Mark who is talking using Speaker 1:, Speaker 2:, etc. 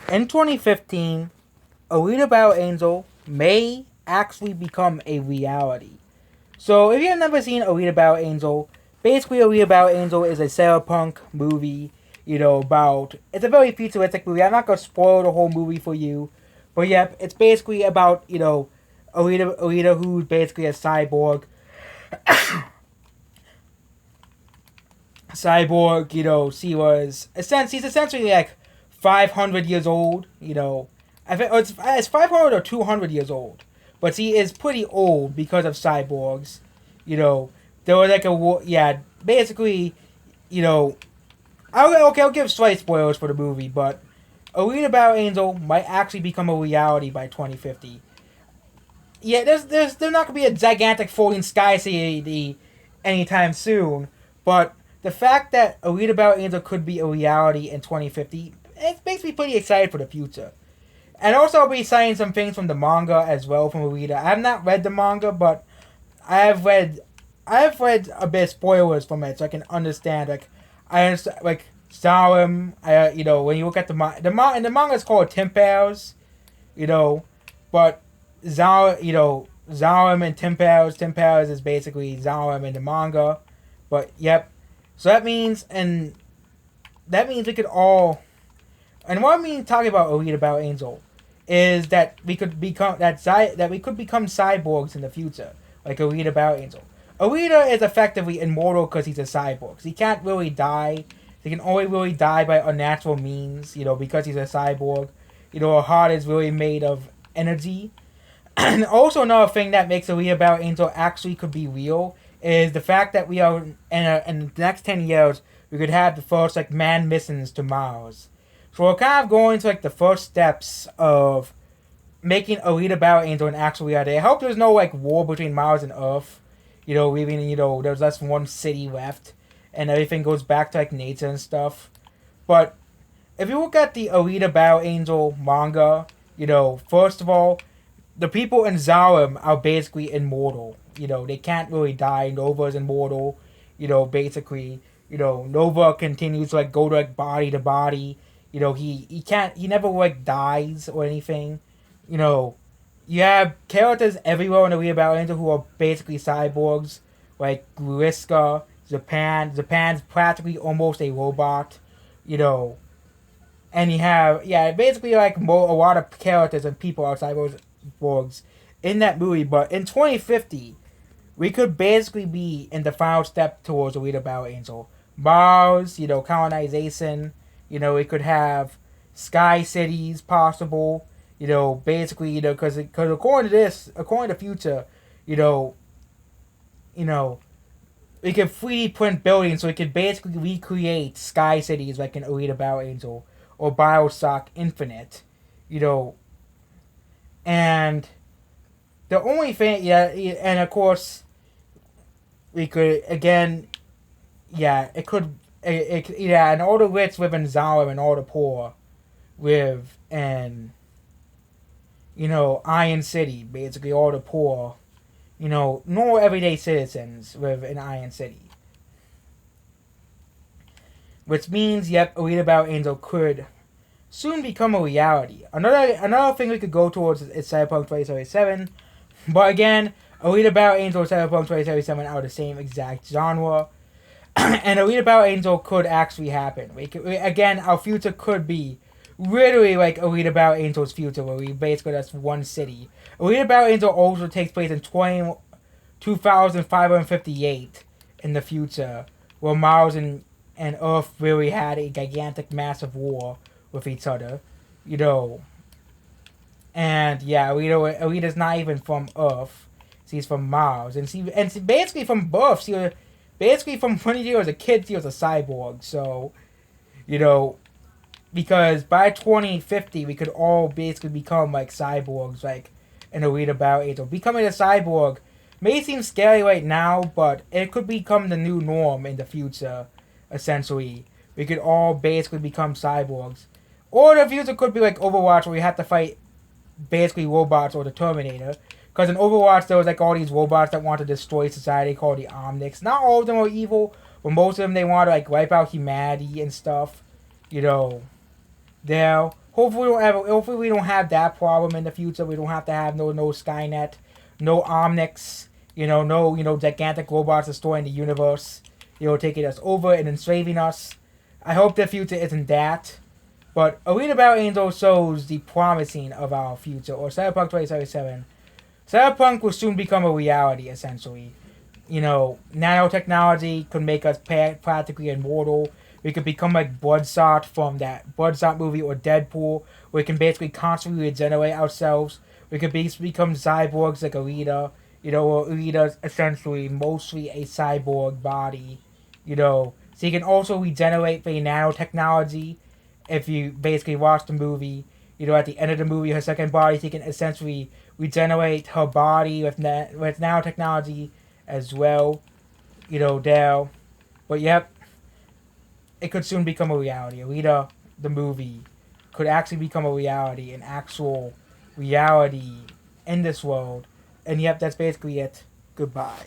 Speaker 1: In 2015, Alita Battle Angel may actually become a reality. So, if you've never seen Alita Battle Angel, basically Alita Battle Angel is a cyberpunk movie, about. It's a very futuristic movie. I'm not going to spoil the whole movie for you. But, yeah, it's basically about, Alita who's basically a cyborg. She's essentially like 500 years old. I think it's 500 or 200 years old, but she is pretty old because of cyborgs. You know, there was like a yeah, basically, you know, I'll give slight spoilers for the movie, but Alita Battle Angel might actually become a reality by 2050. Yeah, there's not gonna be a gigantic floating sky city anytime soon, but the fact that Alita Battle Angel could be a reality in 2050, it makes me pretty excited for the future. And also, I'll be citing some things from the manga as well from Alita. I have not read the manga, but I have read I have read a bit of spoilers from it, so I can understand. I understand Zalim. When you look at in the manga, it's called Tempers. You know, but Zalim and Tempers. Tempers is basically Zalim in the manga. But yep, so that means we could all. And what I mean talking about Alita Battle Angel is that we could become that we could become cyborgs in the future, like Alita Battle Angel. Alita is effectively immortal because he's a cyborg. He can't really die. He can only really die by unnatural means, because he's a cyborg. Her heart is really made of energy. And also another thing that makes Alita Battle Angel actually could be real is the fact that we are in the next 10 years we could have the first manned missions to Mars. So we're kind of going to the first steps of making Alita Battle Angel an actual reality. I hope there's no war between Mars and Earth. Leaving there's less than one city left, and everything goes back to nature and stuff. But if you look at the Alita Battle Angel manga, first of all, the people in Zalim are basically immortal. They can't really die. Nova's immortal. Basically, Nova continues to go to body to body. He never dies or anything. You have characters everywhere in the Alita Battle Angel who are basically cyborgs, like Griska, Japan. Japan's practically almost a robot. And you have basically a lot of characters and people are cyborgs in that movie. But in 2050, we could basically be in the final step towards the Alita Battle Angel. Mars, colonization. We could have sky cities possible. Basically, because according to Future, you know, we could 3D print buildings, so we could basically recreate sky cities like in Alita Battle Angel or Bioshock Infinite, you know, and the only thing, and of course, we could again, and all the rich live in Zalim and all the poor live in, Iron City. Basically, all the poor, normal everyday citizens live in Iron City. Which means, Alita Battle Angel could soon become a reality. Another thing we could go towards is Cyberpunk 2077. But again, Alita Battle Angel and Cyberpunk 2077 are the same exact genre. And Alita Battle Angel could actually happen. Again, our future could be literally like Alita Battle Angel's future, where we basically that's one city. Alita Battle Angel also takes place in 2558 in the future, where Mars and Earth really had a gigantic, massive war with each other, And Alita's not even from Earth; she's from Mars, and she basically from birth, basically from when she was a kid, she was a cyborg. So, because by 2050 we could all basically become like cyborgs, like in Alita Battle Angel. Becoming a cyborg may seem scary right now, but it could become the new norm in the future. Essentially, we could all basically become cyborgs, or the future could be like Overwatch, where we have to fight basically robots or the Terminator. Because in Overwatch there was all these robots that want to destroy society called the Omnics. Not all of them are evil, but most of them they want to wipe out humanity and stuff. There. Hopefully we don't have that problem in the future. We don't have to have no Skynet, no Omnics, no gigantic robots destroying the universe, taking us over and enslaving us. I hope the future isn't that. But A Read About Angel shows the promising of our future, or Cyberpunk 2077. Cyberpunk will soon become a reality, essentially. Nanotechnology could make us practically immortal. We could become like Bloodshot from that Bloodshot movie, or Deadpool, where we can basically constantly regenerate ourselves. We could become cyborgs like Alita. Alita's essentially mostly a cyborg body. So you can also regenerate via nanotechnology. If you basically watch the movie, at the end of the movie, her second body, she can essentially regenerate her body with nanotechnology as well. There. But yep, it could soon become a reality. Alita, the movie, could actually become a reality, an actual reality in this world. And yep, that's basically it. Goodbye.